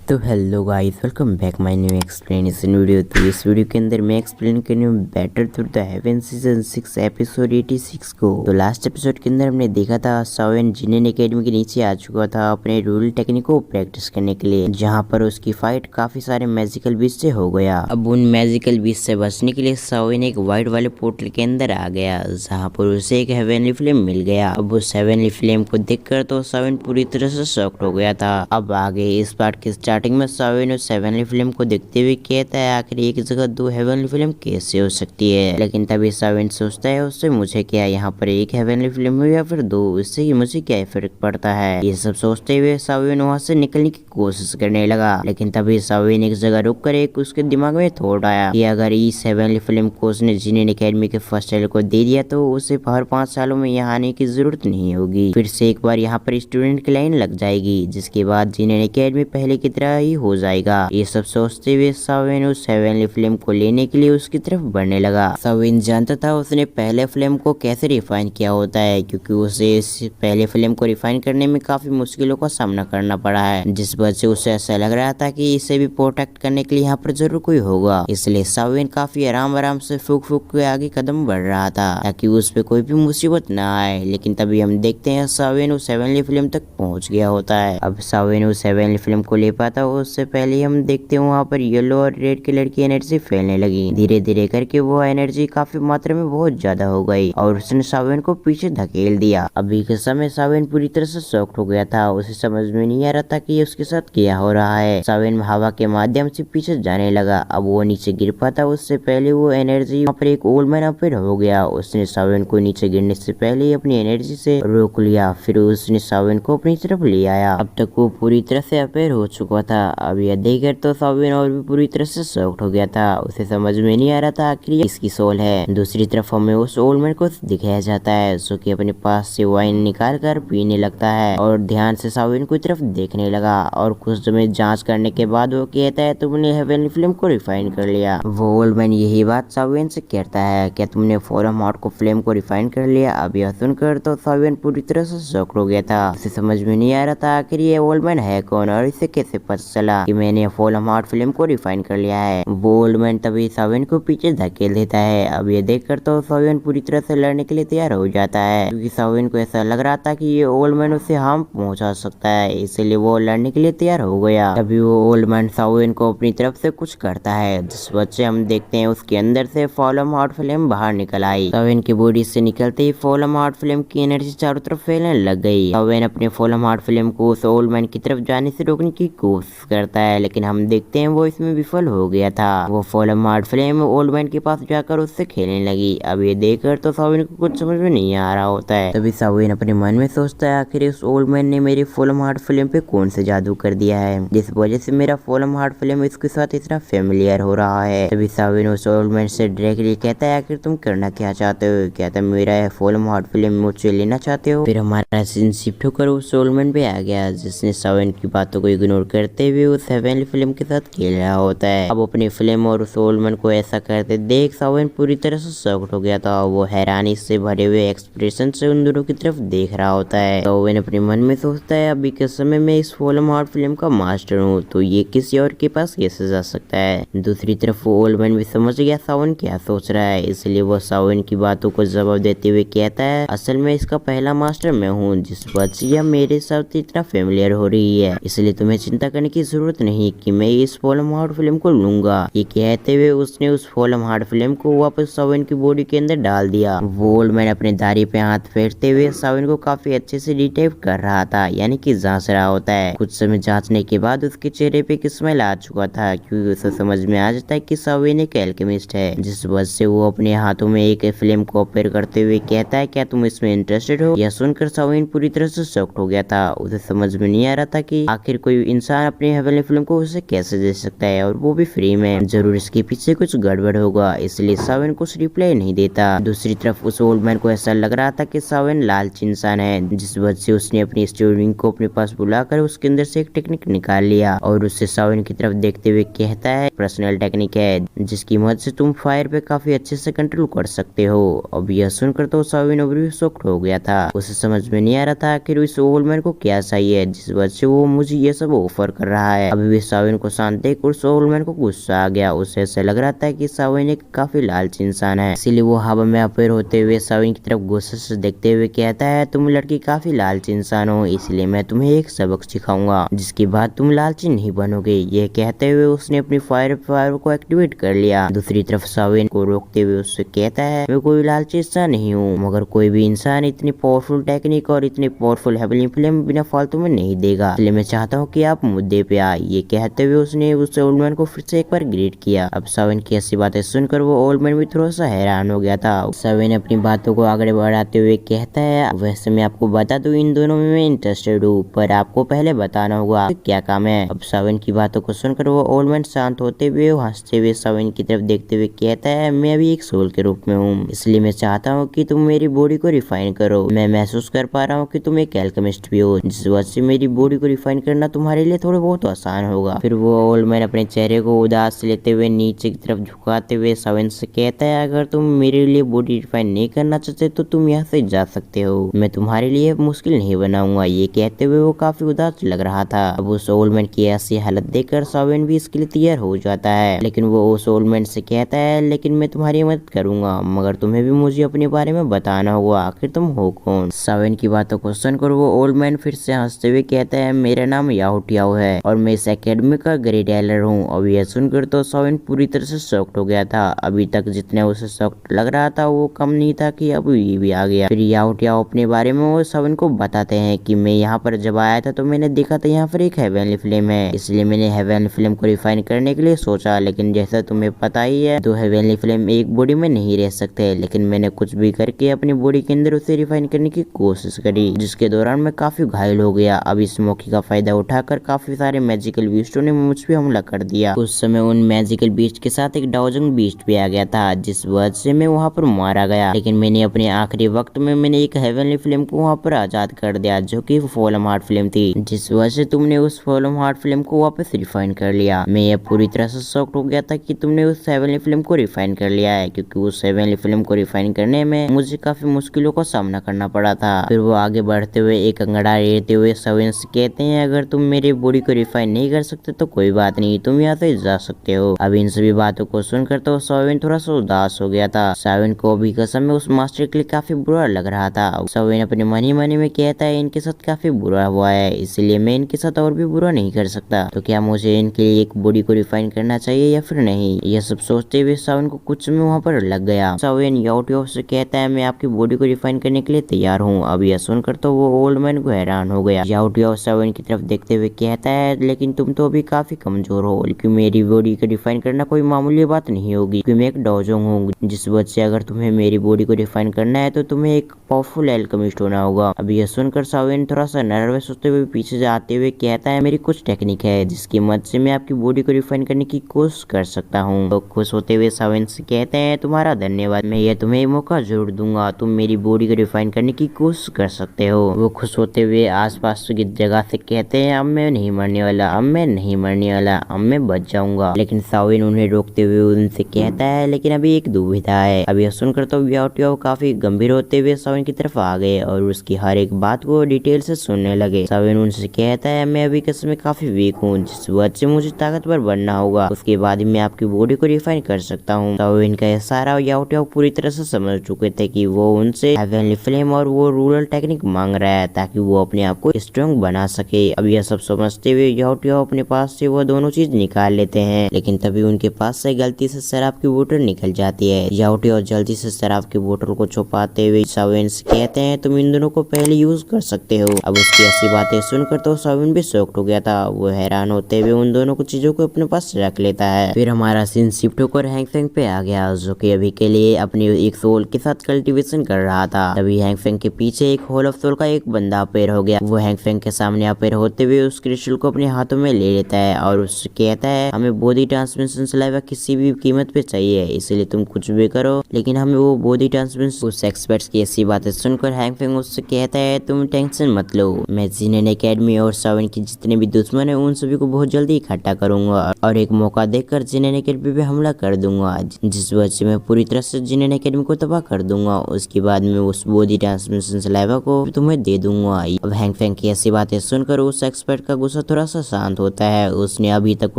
तो hello guys, welcome back my new explanation video. तो इस वीडियो के अंदर मैं एक्सप्लेन करने हूँ battle through the heaven season 6 episode 86 को। तो लास्ट एपिसोड के अंदर हमने देखा था सावन जिनेन एकेडमी के नीचे आ चुका था अपने रूरल टेक्निक को प्रैक्टिस करने के लिए, जहाँ पर उसकी फाइट काफी सारे मैजिकल बीच से हो गया। अब उन मैजिकल बीच से बचने के लिए सावन एक व्हाइट वाले पोर्टल के अंदर आ गया, जहाँ पर उसे एक हेवनली फ्लेम मिल गया। अब उस हेवनली फ्लेम को देखकर तो सावन पूरी तरह से शॉक्ड हो गया था। अब आगे इस पार्ट के स्टार्टिंग में सावन उस हेवनली फ्लेम को देखते हुए कहता है आखिर एक जगह दो हेवनली फ्लेम कैसे हो सकती है। लेकिन तभी सावन सोचता है उससे मुझे क्या, यहाँ पर एक हेवनली फ्लेम हो या फिर दो, इससे मुझे क्या फर्क पड़ता है। ये सब सोचते हुए सावन वहाँ से निकलने की कोशिश करने लगा। लेकिन तभी सावन एक जगह रुक कर एक उसके दिमाग में थॉट आया कि अगर इस हेवनली फ्लेम को उसने जिनेन एकेडमी के फर्स्ट ईयर को दे दिया तो उसे हर 5 सालों में यहाँ आने की जरूरत नहीं होगी। फिर से एक बार यहाँ पर स्टूडेंट की लाइन लग जाएगी, जिसके बाद जिनेन एकेडमी पहले की तरह ही हो जाएगा। ये सब सोचते हुए सावन उस हेवनली फ्लेम को लेने के लिए उसकी तरफ बढ़ने लगा। सावन जानता था उसने पहले फ्लेम को कैसे रिफाइन किया होता है, क्योंकि उसे इस पहले फ्लेम को रिफाइन करने में काफी मुश्किलों का सामना करना पड़ा है, जिस वजह से उसे ऐसा लग रहा था कि इसे भी प्रोटेक्ट करने के लिए यहाँ पर जरूर कोई होगा। इसलिए सावन काफी आराम से फूक फूक के आगे कदम बढ़ रहा था ताकि उस पे कोई भी मुसीबत ना आए। लेकिन तभी हम देखते हैं सावन उस हेवनली फ्लेम तक पहुंच गया होता है। अब सावन उस हेवनली फ्लेम को ले पाता उससे पहले हम देखते हैं वहाँ पर येलो और रेड कलर की एनर्जी फैलने लगी। धीरे धीरे करके वो एनर्जी काफी मात्रा में बहुत ज्यादा हो गई और उसने सावन को पीछे धकेल दिया। अभी के समय सावन पूरी तरह से शॉक्ड हो गया था। उसे समझ में नहीं आ रहा था कि उसके साथ क्या हो रहा है। सावन हवा के माध्यम से पीछे जाने लगा। अब वो नीचे गिर पाता उससे पहले वो एनर्जी वहाँ पर एक ओल्ड मैन अपेयर हो गया। उसने सावन को नीचे गिरने से पहले अपनी एनर्जी से रोक लिया। फिर उसने सावन को अपनी तरफ ले आया। अब तक वो पूरी तरह से अपेयर हो चुका था। अब यह देखकर तो सावन और भी पूरी तरह से शॉक्ड हो गया था। उसे समझ में नहीं आ रहा था आखिर किसकी सोल है। दूसरी तरफ हमें उस ओल्ड मैन को दिखाया जाता है जो कि अपने पास से वाइन निकाल कर पीने लगता है और ध्यान से सावन की तरफ देखने लगा। और कुछ समय जांच करने के बाद वो कहता है तुमने हेवनली फ्लेम को रिफाइन कर लिया। वो ओल्ड मैन यही बात सावन से कहता है क्या तुमने फॉरम हार्ट को फ्लेम को रिफाइन कर लिया। अब यह सुनकर तो सावन पूरी तरह से शॉक्ड हो गया था। उसे समझ में नहीं आ रहा था आखिर ये ओल्ड मैन है कौन और इसे कैसे पता चला कि मैंने फॉरम हार्ट फ्लेम को रिफाइन कर लिया है। वो ओल्ड मैन तभी सावन को पीछे धकेल देता है। अब ये देखकर तो सावन पूरी तरह से लड़ने के लिए तैयार हो जाता है, क्योंकि सावन को ऐसा लग रहा था कि ये ओल्ड मैन उसे हार्म पहुंचा सकता है, इसलिए वो लड़ने के लिए तैयार हो गया। तभी वो ओल्ड मैन सावन को अपनी तरफ से कुछ करता है, जिस वजह से हम देखते हैं उसके अंदर से फॉलम हार्ट फ्लेम बाहर निकल आई। सावन की बॉडी से निकलते ही फॉलम हार्ट फ्लेम की एनर्जी चारों तरफ फैलने लग गई। सावन अपने फॉलम हार्ट फ्लेम को उस ओल्ड मैन की तरफ जाने से रोकने की कोशिश करता है, लेकिन हम देखते हैं वो इसमें विफल हो गया था। वो फॉलम हार्ट फ्लेम ओल्ड मैन के पास जाकर उससे खेलने लगी। अब ये देखकर तो सावन को कुछ समझ में नहीं आ रहा होता है। तभी सावन अपने मन में सोचता है आखिर इस ओल्ड मैन ने मेरे फॉलम हार्ट फ्लेम पे कौन से जादू कर दिया है, जिस वजह से मेरा फॉलम हार्ट फ्लेम इसके साथ इतना फेमिलियर हो रहा है। तभी सावन उस ओल्ड मैन से डायरेक्टली कहता है आखिर तुम करना क्या चाहते हो, क्या तुम मेरा फॉलम हार्ट फ्लेम मुझसे लेना चाहते हो। फिर हमारा सीन शिफ्ट होकर उस ओल्ड मैन पे आ गया, जिसने सावन की बातों को इग्नोर करते हुए उस हेवनली फ्लेम के साथ खेल रहा होता है। अब अपनी फ्लेम और उस ओल्ड मैन को ऐसा करते देख सावन पूरी तरह से शॉक्ड हो गया था। वो हैरानी से भरे हुए एक्सप्रेशन से उन दोनों की तरफ देख रहा होता है। सावन अपने मन में सोचता है अभी के समय में इस फॉलम हार्ट फ्लेम का मास्टर हूँ तो ये किसी और के पास कैसे जा सकता है। दूसरी तरफ वो ओल्ड मैन भी समझ गया सावन क्या सोच रहा है, इसलिए वो सावन की बातों को जवाब देते हुए कहता है असल में इसका पहला मास्टर मैं हूँ, जिस वजह से यह मेरे साथ इतना फेमिलियर हो रही है, इसलिए तुम्हें चिंता करने की जरूरत नहीं कि मैं इस फॉलम हार्ट फ्लेम को लूंगा। ये कहते हुए उसने उस फॉलम हार्ट फ्लेम को वापस सावन की बॉडी के अंदर डाल दिया। वो ओल्ड मैन अपने दाढ़ी पे हाथ फेरते हुए सावन को काफी अच्छे से डिटेक्ट कर रहा था, यानी कि जांच रहा होता है। कुछ समय जांचने के बाद उसके चेहरे पे एक स्माइल आ चुका था, क्योंकि उसे समझ में आ जाता है कि सावन एक एल्केमिस्ट है, जिस वजह से वो अपने हाथों में एक फ्लेम को अपेयर करते हुए कहता है क्या तुम इसमें इंटरेस्टेड हो। यह सुनकर सावन पूरी तरह से शॉक्ड हो गया था। उसे समझ में नहीं आ रहा था कि आखिर कोई इंसान अपने हेवनली फ्लेम को उसे कैसे दे सकता है, और वो भी फ्री में। जरूर इसके पीछे कुछ गड़बड़ होगा, इसलिए सावन कुछ रिप्लाई नहीं देता। दूसरी तरफ उस ओल्ड मैन को ऐसा लग रहा था कि सावन लालची इंसान है, जिस वजह से उसने अपनी स्टूडेंट को अपने पास बुलाकर उसके अंदर से एक टेक्निक निकाल लिया और उससे सावन की तरफ देखते हुए कहता है पर्सनल टेक्निक है, जिसकी मदद से तुम फायर पे काफी अच्छे से कंट्रोल कर सकते हो। अब यह सुनकर तो सावन और भी शॉक्ड हो गया था। उसे समझ में नहीं आ रहा था आखिर इस ओल्ड मैन को क्या चाहिए, जिस वजह से वो मुझे ये सब ऑफर कर रहा है। अभी भी साविन को शांत देख उस ओल्ड मैन को गुस्सा आ गया। उसे ऐसा लग रहा था कि साविन एक काफी लालची इंसान है, इसीलिए वो हवा में अपेयर होते हुए साविन की तरफ गुस्से से देखते हुए कहता है, तुम लड़की काफी लालची इंसान हो, इसलिए मैं तुम्हें एक सबक सिखाऊंगा जिसके बाद तुम लालची नहीं बनोगे। ये कहते हुए उसने अपनी फायर को एक्टिवेट कर लिया। दूसरी तरफ साविन को रोकते हुए उससे कहता है, मैं कोई लालची इंसान नहीं हूँ, मगर कोई भी इंसान इतनी पावरफुल टेक्निक और इतनी पावरफुल हेवनली फ्लेम बिना फालतू में नहीं देगा, इसलिए मैं चाहता हूँ कि आप मुद्दे पे आए। ये कहते हुए उसने उस ओल्ड मैन को फिर से एक बार ग्रीट किया। अब साविन की ऐसी बातें सुनकर वो ओल्ड मैन भी थोड़ा सा हैरान हो गया था। साविन अपनी बातों को आगे बढ़ाते हुए कहता है, वैसे मैं आपको बता दूं इन दोनों में मैं इंटरेस्टेड हूँ, पर आपको पहले बताना होगा क्या काम है। अब साविन की बातों को सुनकर वो ओल्ड मैन शांत होते हुए हंसते हुए साविन की तरफ देखते हुए कहता है, मैं अभी एक सोल के रूप में हूँ, इसलिए मैं चाहता हूँ कि तुम मेरी बॉडी को रिफाइन करो। मैं महसूस कर पा रहा हूँ कि तुम एक एल्केमिस्ट भी हो, जिस वजह से मेरी बॉडी को रिफाइन करना तुम्हारे लिए थोड़ा बहुत आसान होगा। फिर वो ओल्ड मैन अपने चेहरे को उदास लेते हुए नीचे की तरफ झुकाते हुए साविन से कहता है, अगर तुम मेरे लिए बॉडी रिफाइन नहीं करना चाहते तो तुम यहाँ से जा सकते हो, मैं तुम्हारे लिए मुश्किल नहीं बनाऊंगा। ये कहते हुए वो काफी उदास लग रहा था। अब उस ओल्ड मैन की ऐसी हालत देखकर साविन भी इसके लिए तैयार हो जाता है, लेकिन वो उस ओल्ड मैन से कहता है, लेकिन मैं तुम्हारी मदद करूंगा, मगर तुम्हें भी मुझे अपने बारे में बताना होगा, आखिर तुम हो कौन। साविन की बातों को सुनकर वो ओल्ड मैन फिर से हंसते हुए कहता है, मेरा नाम याओ टियाओ है और मैं इस एकेडमी का ग्रेड एलर हूँ। अब यह सुनकर तो साविन पूरी तरह से शॉक्ड हो गया था। अभी तक जितने उसे शॉक्ड लग रहा था वो कम नहीं था कि अब ये भी आ गया। फिर याओ टियाओ अपने बारे में वो साविन को बताते हैं कि मैं यहाँ पर जब आया था तो मैंने देखा था यहाँ पर एक हेवनली फ्लेम है, इसलिए मैंने हेवनली फ्लेम को रिफाइन करने के लिए सोचा, लेकिन जैसा तुम्हें पता ही है तो हेवनली फ्लेम एक बॉडी में नहीं रह सकते, लेकिन मैंने कुछ भी करके अपनी बॉडी के अंदर उसे रिफाइन करने की कोशिश करी, जिसके दौरान मैं काफी घायल हो गया। अब इस मौके का फायदा उठाकर काफी सारे मैजिकल बीस्टों ने मुझ पे हमला कर दिया। उस समय उन मैजिकल बीस्ट के साथ एक डाउजंग बीस्ट भी आ गया था, जिस वजह से मैं वहाँ पर मारा गया, लेकिन मैंने अपने आखिरी वक्त में मैंने एक हेवनली फ्लेम को वहाँ पर आजाद कर दिया, जो कि फॉलम हार्ट फ्लेम थी, जिस वजह से तुमने उस फॉलम हार्ट फ्लेम को वापस रिफाइन कर लिया। मैं ये पूरी तरह से शॉक्ड हो गया था कि तुमने उस हेवनली फ्लेम को रिफाइन कर लिया है, क्योंकि उस हेवनली फ्लेम को रिफाइन करने में मुझे काफी मुश्किलों का सामना करना पड़ा था। फिर वो आगे बढ़ते हुए एक अंगड़ा लेते हुए साविन से कहते हैं, अगर तुम मेरी बॉडी को रिफाइन नहीं कर सकते तो कोई बात नहीं, तुम यहाँ से जा सकते हो। अब इन सभी बातों को सुनकर तो साविन थोड़ा सा उदास हो गया था। साविन को भी कसम में उस मास्टर के लिए काफी बुरा लग रहा था। साविन अपने मन ही में कहता है, इनके साथ काफी बुरा हुआ है, इसलिए मैं इनके साथ और भी बुरा नहीं कर सकता, तो क्या मुझे इनके लिए एक बॉडी को रिफाइन करना चाहिए या फिर नहीं। यह सब सोचते हुए साविन को कुछ में वहाँ पर लग गया। साविन याओ टियाओ से कहता है, मैं आपकी बॉडी को रिफाइन करने के लिए तैयार हूँ। अब यह सुनकर तो वो ओल्ड मैन को हैरान हो गया। याओ टियाओ साविन की तरफ देखते हुए कहता है, लेकिन तुम तो अभी काफी कमजोर हो, क्योंकि मेरी बॉडी को रिफाइन करना कोई मामूली बात नहीं होगी, क्योंकि मैं एक डोजोंग हूँ, जिस वजह से अगर तुम्हें मेरी बॉडी को रिफाइन करना है तो तुम्हें एक पावरफुल एल्केमिस्ट होना होगा। अब यह सुनकर साविन थोड़ा सा नर्वस होते हुए पीछे जाते हुए कहता है, मेरी कुछ टेक्निक है जिसकी मदद से मैं आपकी बॉडी को रिफाइन करने की कोशिश कर सकता हूँ। तो खुश होते हुए साविन से कहते हैं, तुम्हारा धन्यवाद, मैं यह तुम्हें मौका जरूर दूंगा, तुम मेरी बॉडी को रिफाइन करने की कोशिश कर सकते हो। वो खुश होते हुए आसपास की जगह से कहते हैं, अब मैं नहीं मरने वाला, अब मैं नहीं मरने वाला, अब मैं बच जाऊंगा। लेकिन साविन उन्हें रोकते हुए उनसे कहता है, लेकिन अभी एक दुविधा है। अब यह सुनकर तो याओ टियाओ काफी गंभीर होते हुए साविन की तरफ आ गए और उसकी हर एक बात को डिटेल से सुनने लगे। साविन उनसे कहता है, मैं अभी कसम में काफी वीक हूँ, जिस वजह से मुझे ताकतवर बनना होगा, उसके बाद ही मैं आपकी बॉडी को रिफाइन कर सकता हूँ। साविन का यह सारा याओ टियाओ पूरी तरह से समझ चुके थे कि वो उनसे हेवनली फ्लेम और वो रूरल टेक्निक मांग रहा है, ताकि वो अपने आप को स्ट्रॉन्ग बना सके। अब यह सब समझते हुए याओ टियाओ अपने पास से वो दोनों चीज निकाल लेते हैं, लेकिन तभी उनके पास से गलती से शराब की बोतल निकल जाती है। याओ टियाओ जल्दी से शराब की बोतल को छुपाते हुए साविन से कहते हैं, तुम इन दोनों को पहले यूज कर सकते हो। अब उसकी ऐसी बातें सुनकर तो साविन भी शॉक्ड हो गया था। वो हैरान होते हुए उन दोनों को चीजों को अपने पास रख लेता है। फिर हमारा सीन शिफ्ट होकर हैंगफेंग पे आ गया, जो कि अभी के लिए अपनी एक सोल के साथ कल्टीवेशन कर रहा था। तभी हैंगफेंग के पीछे एक होल ऑफ सोल का एक बंदा अपेयर हो गया। वो हैंगफेंग के सामने अपेयर होते हुए उस क्रिस्टल को अपने हाथों में ले लेता है और उससे कहता है, हमें बॉडी ट्रांसमिशन सलाइवा किसी भी कीमत पे चाहिए, इसलिए तुम कुछ भी करो, लेकिन हमें वो बॉडी ट्रांसमिशन। उस एक्सपर्ट्स की ऐसी बातें सुनकर हैंगफेंग उससे कहता है, तुम टेंशन मत लो, मैं जिनेन एकेडमी और साविन के जितने भी दुश्मन है उन सभी को बहुत जल्दी इकट्ठा करूंगा और एक मौका देकर जिनेन एकेडमी पे हमला कर दूंगा, जिस वजह से मैं पूरी तरह से जिनेन एकेडमी को तबाह कर दूंगा। उसके बाद में उस बॉडी ट्रांसमिशन सलाइवा को तुम्हें दे दूंगा। अब हैंगफेंग की ऐसी बातें सुनकर उस एक्सपर्ट का गुस्सा थोड़ा सा शांत होता है। उसने अभी तक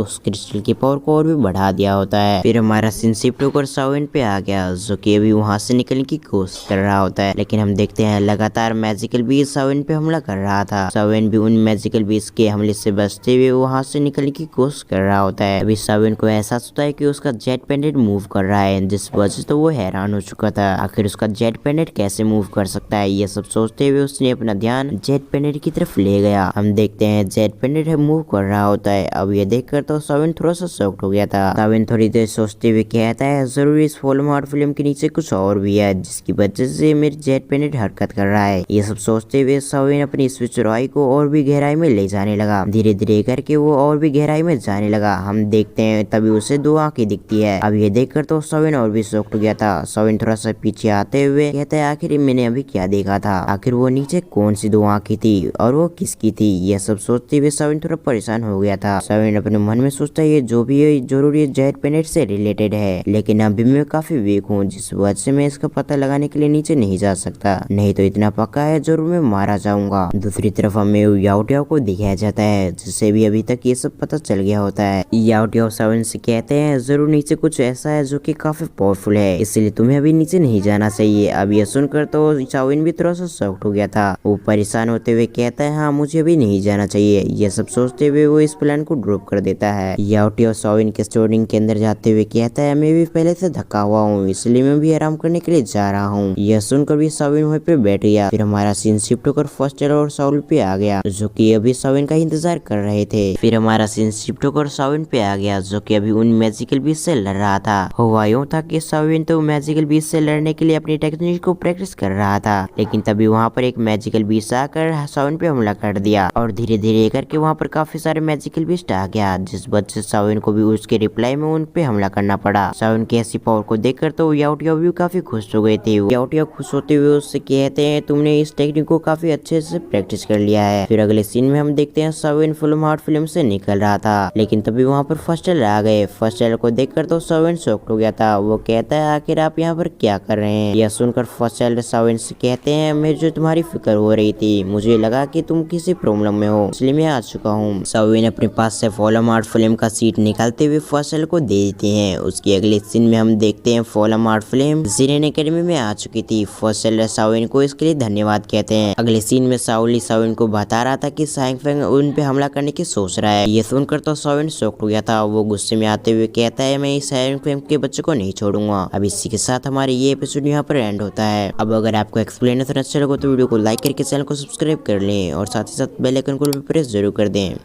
उस क्रिस्टल की पावर को और भी बढ़ा दिया होता है। फिर हमारा सीन शिफ्ट होकर सावन पे आ गया, जो कि अभी वहाँ से निकलने की कोशिश कर रहा होता है। लेकिन हम देखते हैं लगातार मैजिकल बीस्ट सावन पे हमला कर रहा था। सावन भी उन मैजिकल बीस्ट के हमले से बचते हुए वहाँ से निकलने की कोशिश कर रहा होता है। अभी सावन को एहसास होता है कि उसका जेट पेंडेंट मूव कर रहा है, जिस वजह से तो वो हैरान हो चुका था। आखिर उसका जेट पेंडेंट कैसे मूव कर सकता है, ये सब सोचते हुए उसने अपना ध्यान जेट पेंडेंट की तरफ ले गया। हम देखते हैं जेट पेंडेंट मूव कर रहा होता है। अब ये देखकर तो सावन थोड़ा सा शॉक्ड हो गया था। सावन थोड़ी देर सोचते हुए कहता है, जरूर इस वोल्डेमॉर्ट फिल्म के नीचे कुछ और भी है, जिसकी वजह से मेरी जेट पेंडेंट हरकत कर रहा है। ये सब सोचते हुए सावन अपनी स्विच रॉय को और भी गहराई में ले जाने लगा। धीरे धीरे करके वो और भी गहराई में जाने लगा। हम देखते हैं तभी उसे दो आंखें दिखती है। अब ये देखकर तो सावन और भी शॉक्ड हो गया था। सावन थोड़ा सा पीछे आते हुए कहता है, आखिर मैंने अभी क्या देखा था, आखिर वो नीचे कौन सी दो आंखें थी और वो किसकी थी। ये सब सोचते हुए सावन थोड़ा परेशान हो गया था। सावन अपने मन में सोचता है, ये जो भी है जरूर ये जेट पेंडेंट से रिलेटेड है, लेकिन अभी मैं काफी वीक हूँ, जिस वजह से मैं इसका पता लगाने के लिए नीचे नहीं जा सकता। नहीं तो इतना पक्का है जरूर मैं मारा जाऊंगा। दूसरी तरफ हमें याओ टियाओ को दिखाया जाता है, जिससे भी अभी तक ये सब पता चल गया होता है। याओ टियाओ सावन से कहते हैं, जरूर नीचे कुछ ऐसा है जो कि काफी पावरफुल है, इसलिए तुम्हें अभी नीचे नहीं जाना चाहिए। अब ये सुनकर तो सावन भी थोड़ा सा शॉक्ड हो गया था। वो परेशान होते हुए कहता है, हाँ मुझे अभी नहीं जाना चाहिए। ये सब सोचते हुए वो इस प्लान को ड्रॉप कर देता है। याओ टियाओ सावन के स्टोरिंग के अंदर जाते हुए कहता है, मैं भी पहले से थका हुआ हूँ, इसलिए मैं भी आराम करने के लिए जा रहा हूँ। यह सुनकर भी सावन वहीं पे बैठ गया। फिर हमारा सीन शिफ्ट होकर फर्स्टेल और साउल पे आ गया, जो कि अभी सावन का इंतजार कर रहे थे। फिर हमारा सीन शिफ्ट होकर सावन पे आ गया, जो कि अभी उन मैजिकल बीस्ट से लड़ रहा था। हुआ यूं था कि सावन तो मैजिकल बीस्ट से लड़ने के लिए अपनी टेक्निक को प्रैक्टिस कर रहा था, लेकिन तभी वहाँ पर एक मैजिकल बीस्ट आकर सावन पे हमला कर दिया और धीरे धीरे करके वहाँ पर काफी सारे मैजिकल बीस्ट आ गया, जिस वजह से सावन को भी उसके रिप्लाई में उन पे हमला करना पड़ा। सावन की ऐसी पावर को देखकर तो याओ टियाओ भी काफी खुश हो गए थे। याओ टियाओ खुश होते हुए उससे कहते हैं, तुमने इस टेक्निक को काफी अच्छे से प्रैक्टिस कर लिया है। फिर अगले सीन में हम देखते हैं सावन वोल्डेमॉर्ट फिल्म से निकल रहा था, लेकिन तभी वहाँ पर फर्स्टेल आ गए। फर्स्टेल को देखकर तो सावन शॉक्ड हो गया था। वो कहता है, आखिर आप यहाँ पर क्या कर रहे हैं। यह सुनकर फर्स्टेल सावन से कहते हैं, मुझे तुम्हारी फिक्र हो रही थी, मुझे लगा कि तुम किसी प्रॉब्लम में हो, इसलिए मैं आ चुका हूँ। सावन अपने पास से वोल्डेमॉर्ट फिल्म का सीट निकालते हुए फर्स्टेल को दे देते हैं। उसके अगले सीन में हम देखते हैं वोल्डेमॉर्ट फिल्म जिरेन एकेडमी में आ चुकी थी। फर्स्टेल सावन को इसके लिए धन्यवाद कहते हैं। अगले सीन में साउली सावन को बता रहा था कि सांग फेंग उन पे हमला करने की सोच रहा है। ये सुनकर तो सावन शॉक्ड हो गया था। वो गुस्से में आते हुए कहता है, मैं इस सांग फेंग के बच्चे को नहीं छोड़ूंगा। अब इसी के साथ हमारे ये एपिसोड यहाँ पर एंड होता है। अब अगर आपको एक्सप्लेनेशन अच्छा लगा तो वीडियो को लाइक करके चैनल को सब्सक्राइब कर लें और साथ ही साथ बेल आइकन को भी प्रेस जरूर कर दें।